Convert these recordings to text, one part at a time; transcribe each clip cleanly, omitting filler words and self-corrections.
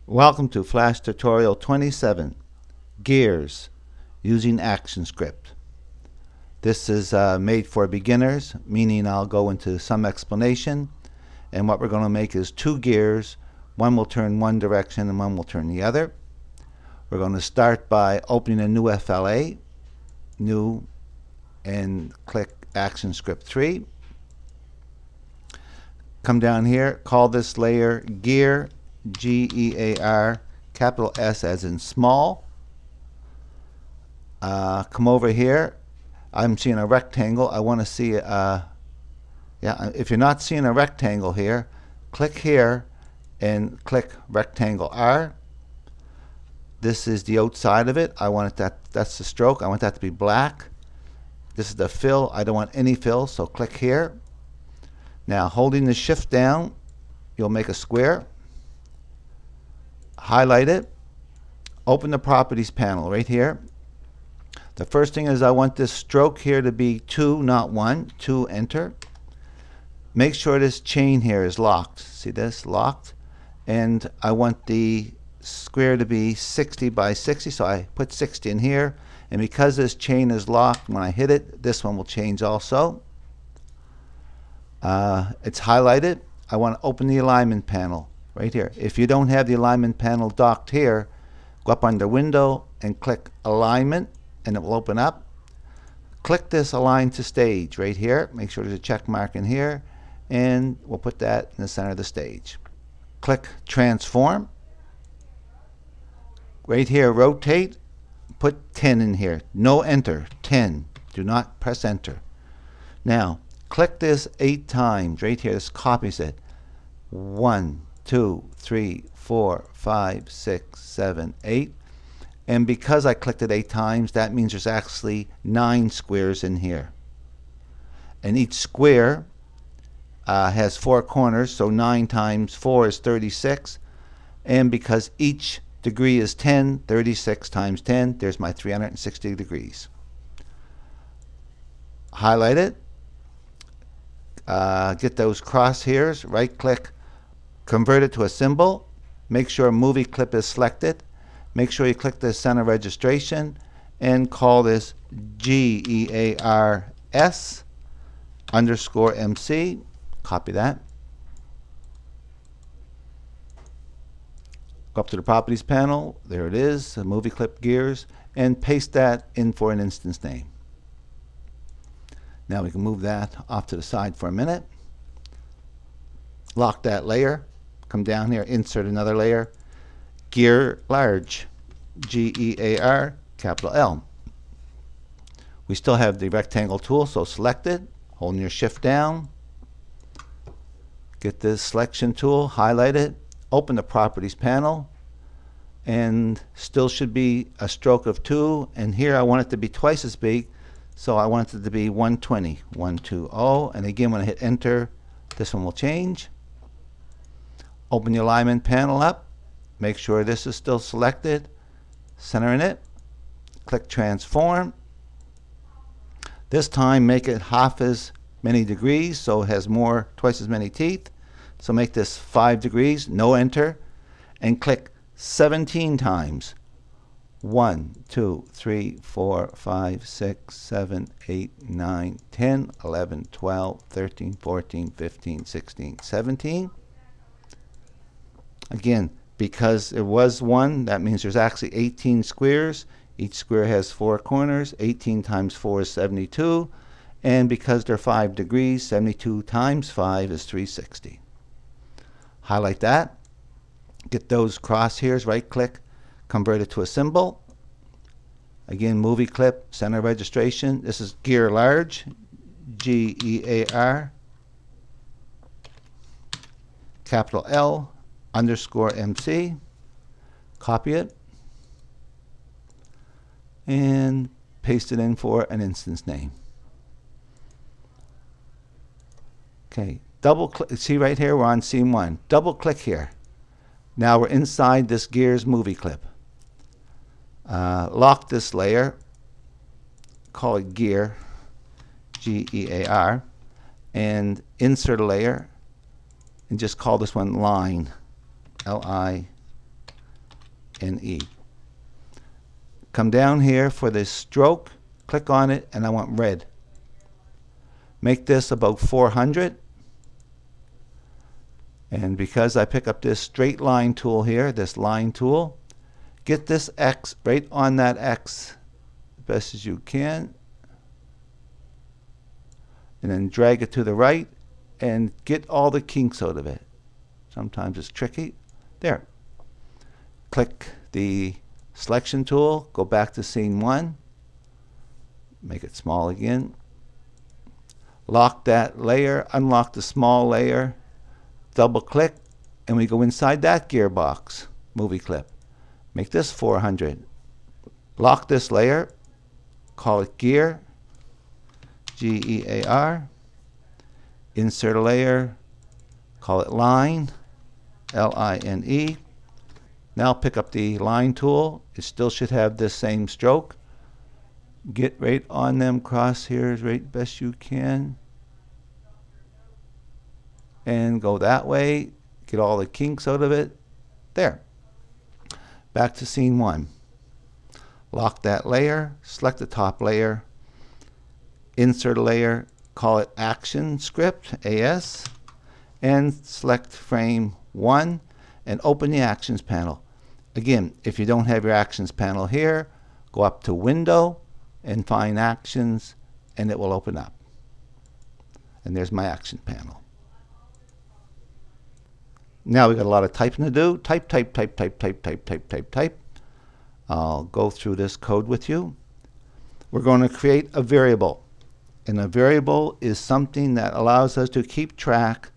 Welcome to Flash Tutorial 27, Gears, using ActionScript. This is made for beginners, meaning I'll go into some explanation, and what we're going to make is two gears. One will turn one direction and one will turn the other. We're going to start by opening a new FLA, New, and click ActionScript 3. Come down here, call this layer Gear, G-E-A-R, capital S as in small. Come over here. I'm seeing a rectangle. I want to see, if you're not seeing a rectangle here, click here and click rectangle R. This is the outside of it. I want it that's the stroke. I want that to be black. This is the fill. I don't want any fill, so click here. Now, holding the shift down, you'll make a square. Highlight it. Open the properties panel right here. The first thing is I want this stroke here to be 2, not 1. 2, enter. Make sure this chain here is locked. See this? Locked. And I want the square to be 60 by 60, so I put 60 in here. And because this chain is locked, when I hit it, this one will change also. It's highlighted. I want to open the alignment panel right here. If you don't have the alignment panel docked here, go up under Window and click Alignment, and it will open up. Click this Align to Stage right here. Make sure there's a check mark in here, and we'll put that in the center of the stage. Click Transform. Right here, Rotate. Put 10 in here. No enter. 10. Do not press Enter. Now, click this 8 times right here. This copies it. 1, 2, 3, 4, 5, 6, 7, 8. And because I clicked it 8 times, that means there's actually 9 squares in here. And each square has 4 corners, so 9 times 4 is 36. And because each degree is 10, 36 times 10, there's my 360 degrees. Highlight it. Get those crosshairs, right click, convert it to a symbol. Make sure movie clip is selected. Make sure you click the center registration and call this GEARS underscore MC. Copy that. Go up to the properties panel. There it is, the movie clip gears, and paste that in for an instance name. Now we can move that off to the side for a minute. Lock that layer. Come down here, insert another layer. Gear large, G-E-A-R, capital L. We still have the rectangle tool, so select it, holding your shift down. Get this selection tool, highlight it, open the properties panel, and still should be a stroke of 2. And here I want it to be twice as big, so I want it to be 120, 120. And again, when I hit enter, this one will change. Open the alignment panel up. Make sure this is still selected. Center in it. Click transform. This time make it half as many degrees, so it has twice as many teeth. So make this 5 degrees, no enter, and click 17 times. 1, 2, 3, 4, 5, 6, 7, 8, 9, 10, 11, 12, 13, 14, 15, 16, 17. Again, because it was 1, that means there's actually 18 squares. Each square has 4 corners. 18 times 4 is 72. And because they're 5 degrees, 72 times 5 is 360. Highlight that. Get those crosshairs, right click, convert it to a symbol. Again, movie clip, center registration. This is gear large, G-E-A-R, capital L, underscore MC. Copy it and paste it in for an instance name. Okay, double click. See right here, we're on scene 1. Double click here. Now we're inside this gears movie clip. Lock this layer, call it gear, G-E-A-R, and insert a layer and just call this one line, L-I-N-E. L-I-N-E. Come down here for this stroke, click on it, and I want red. Make this about 400. And because I pick up this straight line tool here, this line tool, get this X right on that X as best as you can. And then drag it to the right and get all the kinks out of it. Sometimes it's tricky. There. Click the selection tool, go back to scene 1, make it small again. Lock that layer, unlock the small layer, double click, and we go inside that gearbox movie clip. Make this 400. Lock this layer, call it gear, G-E-A-R. Insert a layer, call it line, L-I-N-E. Now pick up the line tool. It still should have this same stroke. Get right on them crosshairs right best you can. And go that way. Get all the kinks out of it. There. Back to scene 1. Lock that layer. Select the top layer. Insert a layer. Call it Action Script, AS. And select frame 1 and open the Actions panel. Again, if you don't have your Actions panel here, go up to Window and find Actions, and it will open up. And there's my Action panel. Now we've got a lot of typing to do. Type, type, type, type, type, type, type, type, type. I'll go through this code with you. We're going to create a variable. And a variable is something that allows us to keep track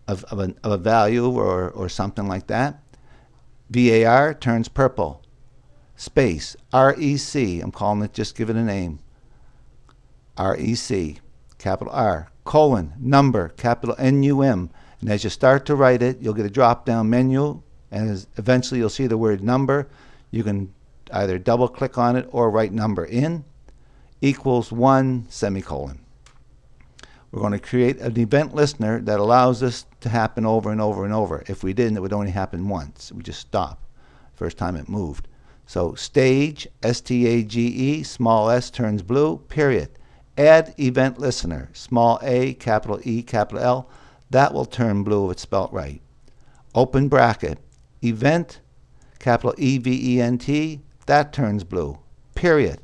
of a value or something like that. VAR turns purple. Space, REC, I'm calling it, just give it a name. REC, capital R, colon, number, capital NUM. And as you start to write it, you'll get a drop-down menu, and eventually you'll see the word number. You can either double-click on it or write number in. Equals 1, semicolon. We're going to create an event listener that allows this to happen over and over and over. If we didn't, it would only happen once. We just stop. First time it moved. So stage, S-T-A-G-E, small s turns blue, period. Add event listener, small a, capital E, capital L. That will turn blue if it's spelled right. Open bracket, event, capital E-V-E-N-T, that turns blue, period.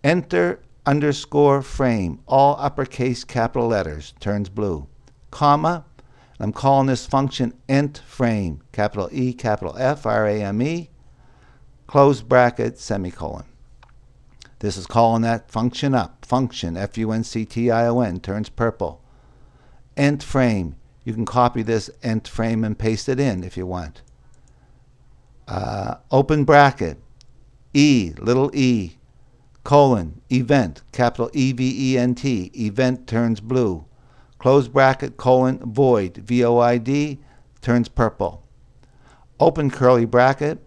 Enter underscore frame, all uppercase capital letters, turns blue. Comma, I'm calling this function ent frame, capital E, capital F, R-A-M-E, close bracket, semicolon. This is calling that function up, function, F-U-N-C-T-I-O-N, turns purple. Ent frame, you can copy this ent frame and paste it in if you want. Open bracket, E, little e, colon, event, capital E-V-E-N-T, event turns blue. Close bracket, colon, void, V-O-I-D, turns purple. Open curly bracket,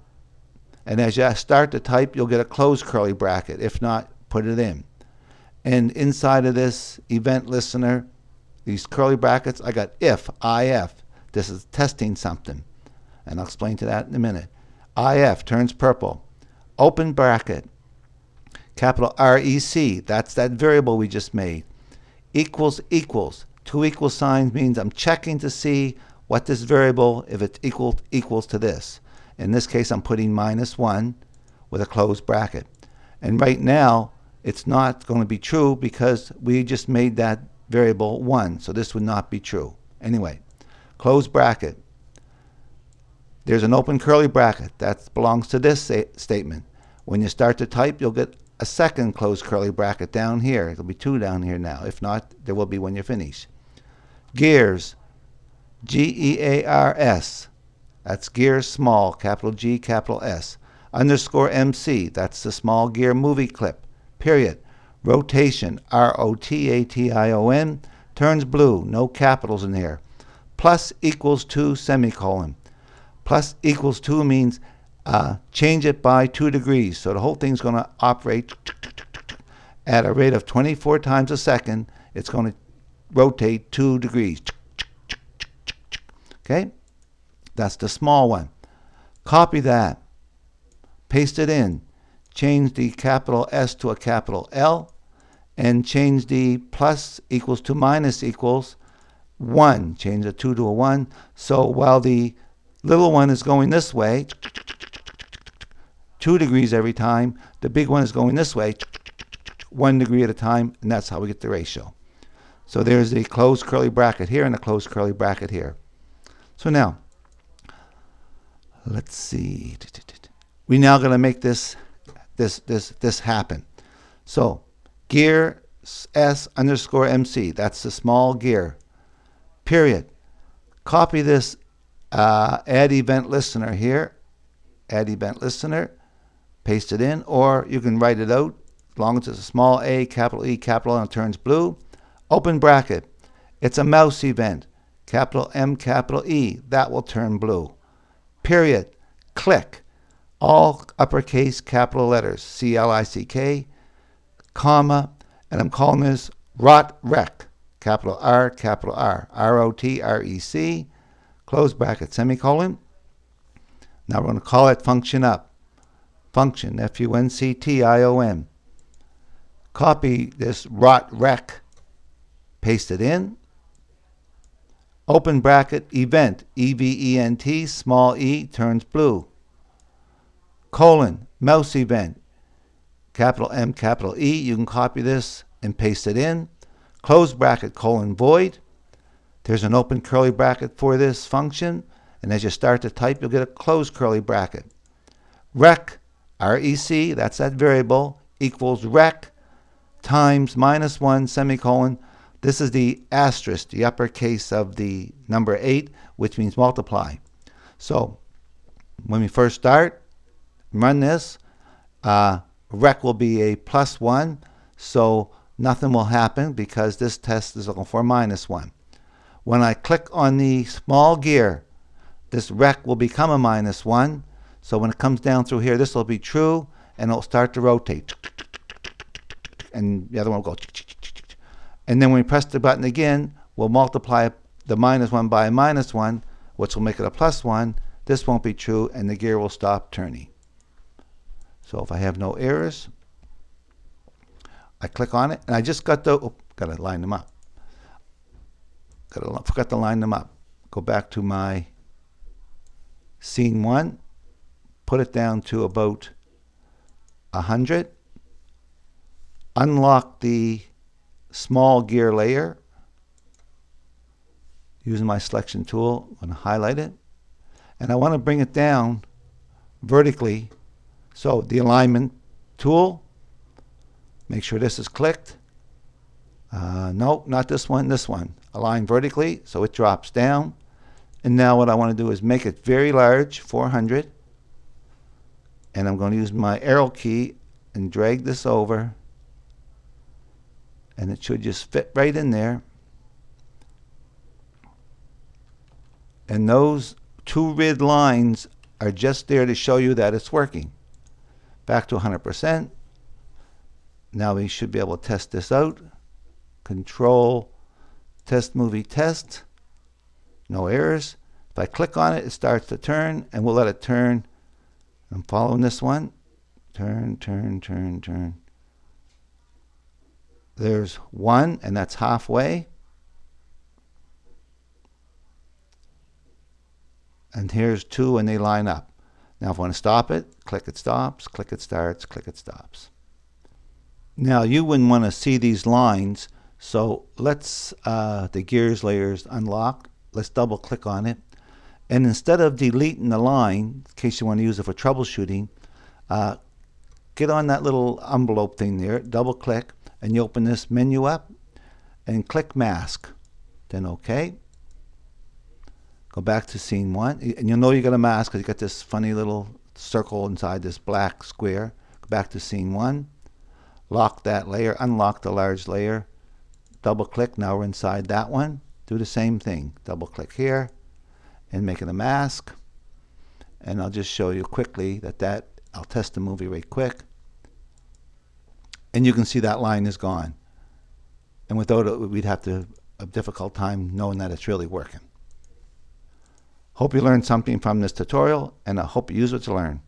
and as you start to type, you'll get a closed curly bracket. If not, put it in. And inside of this event listener, these curly brackets, I got if, IF. This is testing something, and I'll explain to that in a minute. IF turns purple. Open bracket, capital REC, that's that variable we just made. Equals, equals. Two equal signs means I'm checking to see what this variable, if it's equals to this. In this case, I'm putting -1 with a closed bracket. And right now, it's not going to be true because we just made that variable 1, so this would not be true. Anyway, close bracket. There's an open curly bracket that belongs to this statement. When you start to type, you'll get a second closed curly bracket down here. There'll be 2 down here now. If not, there will be when you finish. Gears, G-E-A-R-S. That's gears small, capital G, capital S. Underscore MC, that's the small gear movie clip, period. Rotation, R-O-T-A-T-I-O-N, turns blue, no capitals in here. Plus equals 2, semicolon. Plus equals 2 means change it by 2 degrees. So the whole thing's going to operate at a rate of 24 times a second. It's going to rotate 2 degrees. Okay? That's the small one. Copy that, paste it in, change the capital S to a capital L, and change the plus equals to minus equals 1. Change the 2 to a 1. So while the little one is going this way, 2 degrees every time, the big one is going this way, 1 degree at a time, and that's how we get the ratio. So there's the closed curly bracket here and a closed curly bracket here. So now, let's see. We're now going to make this happen. So gear S underscore MC, that's the small gear, period. Copy this add event listener here, add event listener, paste it in, or you can write it out as long as it's a small a, capital E, capital L, and it turns blue. Open bracket. It's a mouse event, capital M, capital E, that will turn blue. Period. Click. All uppercase capital letters, C-L-I-C-K, comma, and I'm calling this ROT-REC, capital R, R-O-T-R-E-C, close bracket, semicolon. Now we're going to call it function up. Function, F-U-N-C-T-I-O-N. Copy this ROT-REC, paste it in. Open bracket, event, E-V-E-N-T, small e, turns blue. Colon, mouse event, capital M, capital E. You can copy this and paste it in. Close bracket, colon, void. There's an open curly bracket for this function, and as you start to type, you'll get a closed curly bracket. Rec, R-E-C, that's that variable, equals rec times -1, semicolon. This is the asterisk, the uppercase of the number 8, which means multiply. So when we first start, run this, rec will be a +1, so nothing will happen because this test is looking for -1. When I click on the small gear, this rec will become a -1, so when it comes down through here, this will be true, and it'll start to rotate. And the other one will go. And then when we press the button again, we'll multiply the -1 by a -1, which will make it a +1. This won't be true, and the gear will stop turning. So if I have no errors, I click on it, and I just got the, got to line them up. Forgot to line them up. Go back to my scene 1, put it down to about 100, unlock the small gear layer using my selection tool. I'm going to highlight it, and I want to bring it down vertically. So the alignment tool, make sure this is clicked. No, not this one, this one. Align vertically, so it drops down. And now what I want to do is make it very large, 400. And I'm going to use my arrow key and drag this over. And it should just fit right in there. And those 2 red lines are just there to show you that it's working. Back to 100%. Now we should be able to test this out. Control, test movie test. No errors. If I click on it, it starts to turn, and we'll let it turn. I'm following this one. Turn, turn, turn, turn. There's 1, and that's halfway. And here's 2, and they line up. Now if I want to stop it, click it stops, click it starts, click it stops. Now you wouldn't want to see these lines, so let's, the gears layers unlock. Let's double click on it. And instead of deleting the line, in case you want to use it for troubleshooting, get on that little envelope thing there, double click, and you open this menu up and click mask. Then OK. Go back to scene 1, and you'll know you got a mask because you got this funny little circle inside this black square. Go back to scene 1, lock that layer, unlock the large layer, double click. Now we're inside that one. Do the same thing. Double click here and make it a mask. And I'll just show you quickly that I'll test the movie right quick. And you can see that line is gone. And without it, we'd have a difficult time knowing that it's really working. Hope you learned something from this tutorial, and I hope you use it to learn.